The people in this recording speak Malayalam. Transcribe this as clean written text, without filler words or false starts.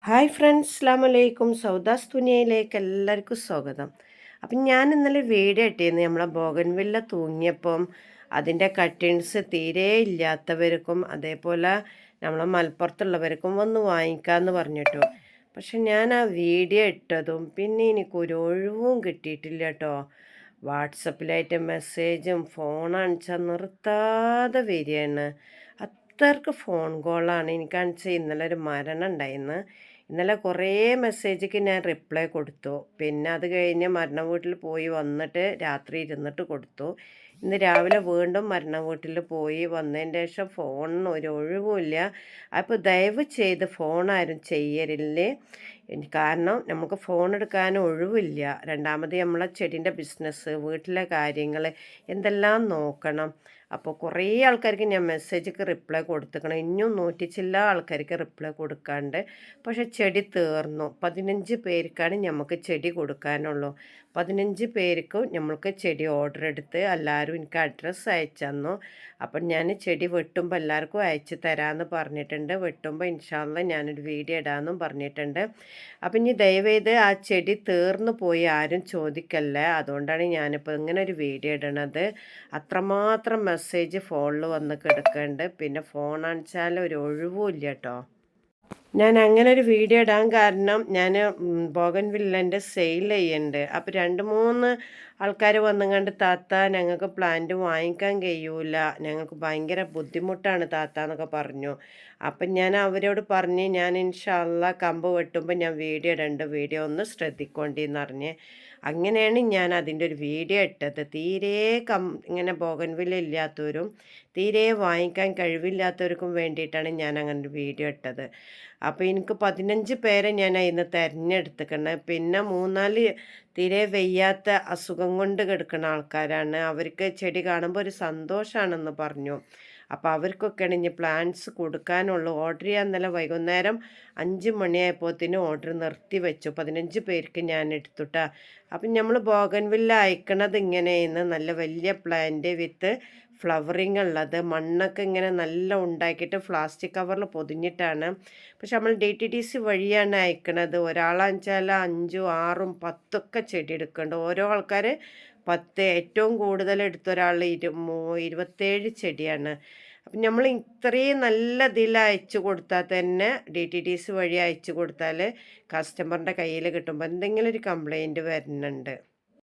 ഹായ് ഫ്രണ്ട്സ്, അസ്സലാമു അലൈക്കും. സൗദാസ് തുനിയയിലേക്ക് എല്ലാവർക്കും സ്വാഗതം. അപ്പം ഞാൻ ഇന്നലെ വീഡിയോ ഇട്ടിരുന്നു നമ്മളെ ബോഗൻവില്ല തൂങ്ങിയപ്പം അതിൻ്റെ കട്ടിങ്സ് തീരെ ഇല്ലാത്തവർക്കും അതേപോലെ നമ്മളെ മലപ്പുറത്തുള്ളവർക്കും വന്ന് വാങ്ങിക്കാമെന്ന് പറഞ്ഞിട്ടു. പക്ഷെ ഞാൻ ആ വീഡിയോ ഇട്ടതും പിന്നെ എനിക്കൊരു ഒഴിവും കിട്ടിയിട്ടില്ല കേട്ടോ. വാട്സപ്പിലായിട്ട് മെസ്സേജും ഫോൺ അണിച്ചാൽ നിർത്താതെ വരികയാണ്. അത്രക്ക് ഫോൺ കോളാണ്. എനിക്കാണെച്ചാൽ ഇന്നലെ ഒരു മരണം ഉണ്ടായിരുന്നു. ഇന്നലെ കുറേ മെസ്സേജിക്ക് ഞാൻ റിപ്ലൈ കൊടുത്തു. പിന്നെ അത് കഴിഞ്ഞ് മരണ വീട്ടിൽ പോയി വന്നിട്ട് രാത്രി ഇരുന്നിട്ട് കൊടുത്തു. ഇന്ന് രാവിലെ വീണ്ടും മരണ വീട്ടിൽ പോയി വന്നതിൻ്റെ ശേഷം ഫോണിന് ഒരു ഒഴിവുമില്ല. അപ്പോൾ ദയവ് ചെയ്ത് ഫോൺ ആരും ചെയ്യരില്ലേ. കാരണം നമുക്ക് ഫോൺ എടുക്കാൻ ഒഴിവില്ല. രണ്ടാമത് നമ്മളെ ചെടീൻ്റെ ബിസിനസ്, വീട്ടിലെ കാര്യങ്ങൾ എന്തെല്ലാം നോക്കണം. അപ്പോൾ കുറേ ആൾക്കാർക്ക് ഞാൻ മെസ്സേജൊക്കെ റിപ്ലൈ കൊടുത്തേക്കണം. ഇനിയും 100 ചില്ല ആൾക്കാർക്ക് റിപ്ലൈ കൊടുക്കാണ്ട്. പക്ഷേ ചെടി തീർന്നു. 15 പേർക്കാണ് നമുക്ക് ചെടി കൊടുക്കാനുള്ളൂ. 15 പേർക്കും നമ്മൾക്ക് ചെടി ഓർഡർ എടുത്ത് എല്ലാവരും എനിക്ക് അഡ്രസ്സ് അയച്ചു തന്നു. അപ്പം ഞാൻ ചെടി വെട്ടുമ്പോൾ എല്ലാവർക്കും അയച്ചു തരാമെന്ന് പറഞ്ഞിട്ടുണ്ട്. വെട്ടുമ്പോൾ ഇൻഷാ അല്ലാഹ് ഞാനൊരു വീഡിയോ ഇടാമെന്നും പറഞ്ഞിട്ടുണ്ട്. അപ്പം ഇനി ദയവേത് ആ ചെടി തീർന്നു പോയി ആരും ചോദിക്കല്ലേ. അതുകൊണ്ടാണ് ഞാനിപ്പോൾ ഇങ്ങനെ ഒരു വീഡിയോ ഇടണത്. അത്രമാത്രം മെസ്സേജ് ഫോണിൽ വന്ന് കിടക്കുന്നുണ്ട്. പിന്നെ ഫോൺ അണിച്ചാൽ ഒരു ഒഴിവും ഇല്ല കേട്ടോ. ഞാൻ അങ്ങനെ ഒരു വീഡിയോ ഇടാൻ കാരണം ഞാൻ ബോഗൻവില്ലൻ്റെ സെയിൽ ചെയ്യുന്നുണ്ട്. അപ്പോൾ 2, 3 ആൾക്കാർ വന്നുകൊണ്ട് താത്ത ഞങ്ങൾക്ക് പ്ലാന്റ് വാങ്ങിക്കാൻ കഴിയൂല, ഞങ്ങൾക്ക് ഭയങ്കര ബുദ്ധിമുട്ടാണ് താത്ത എന്നൊക്കെ പറഞ്ഞു. അപ്പം ഞാൻ അവരോട് പറഞ്ഞ് ഞാൻ ഇൻഷാ അല്ലാഹ് കമ്പ് വെട്ടുമ്പോൾ ഞാൻ വീഡിയോ ഇടുന്നുണ്ട്, വീഡിയോ ഒന്ന് ശ്രദ്ധിക്കൊണ്ടിന്ന് പറഞ്ഞ്. അങ്ങനെയാണ് ഞാൻ അതിൻ്റെ ഒരു വീഡിയോ ഇട്ടത്. തീരെ ഇങ്ങനെ ബോഗൻവില്ല ഇല്ലാത്തവരും തീരെ വാങ്ങിക്കാൻ കഴിവില്ലാത്തവർക്കും വേണ്ടിയിട്ടാണ് ഞാൻ അങ്ങനെ ഒരു വീഡിയോ ഇട്ടത്. അപ്പോൾ എനിക്ക് 15 പേരെ ഞാൻ അതിന്ന് തിരഞ്ഞെടുത്തിക്കണം. പിന്നെ 3-4 തീരെ വയ്യാത്ത അസുഖം കൊണ്ട് കിടക്കുന്ന ആൾക്കാരാണ്. അവർക്ക് ചെടി കാണുമ്പോൾ ഒരു സന്തോഷമാണെന്ന് പറഞ്ഞു. അപ്പോൾ അവർക്കൊക്കെയാണ് ഇനി പ്ലാന്റ്സ് കൊടുക്കാനുള്ളൂ. ഓർഡർ ചെയ്യാൻ ഇന്നലെ വൈകുന്നേരം 5 മണിയായപ്പോഴത്തേനും ഓർഡർ നിർത്തി വെച്ചു. 15 പേർക്ക് ഞാൻ എടുത്തുട്ടാ. അപ്പം നമ്മൾ ബോഗൻവില്ല അയക്കണത് ഇങ്ങനെയെന്ന് നല്ല വലിയ പ്ലാന്റ് വിത്ത് ഫ്ലവറിങ് ഉള്ളത്, മണ്ണൊക്കെ ഇങ്ങനെ നല്ല ഉണ്ടാക്കിയിട്ട് പ്ലാസ്റ്റിക് കവറിൽ പൊതിഞ്ഞിട്ടാണ്. പക്ഷെ നമ്മൾ DTDC വഴിയാണ് അയക്കണത്. ഒരാളാണെച്ചാൽ 5, 6, 10 ഒക്കെ ചെടി എടുക്കുന്നുണ്ട്. ഓരോ ആൾക്കാർ 10, ഏറ്റവും കൂടുതൽ എടുത്ത ഒരാൾ 27 ചെടിയാണ്. അപ്പം നമ്മൾ ഇത്രയും നല്ല ഇതിൽ അയച്ചു കൊടുത്താൽ തന്നെ DTDC വഴി അയച്ചു കൊടുത്താൽ കസ്റ്റമറിൻ്റെ കയ്യിൽ കിട്ടുമ്പോൾ എന്തെങ്കിലും ഒരു കംപ്ലൈൻറ്റ് വരുന്നുണ്ട്.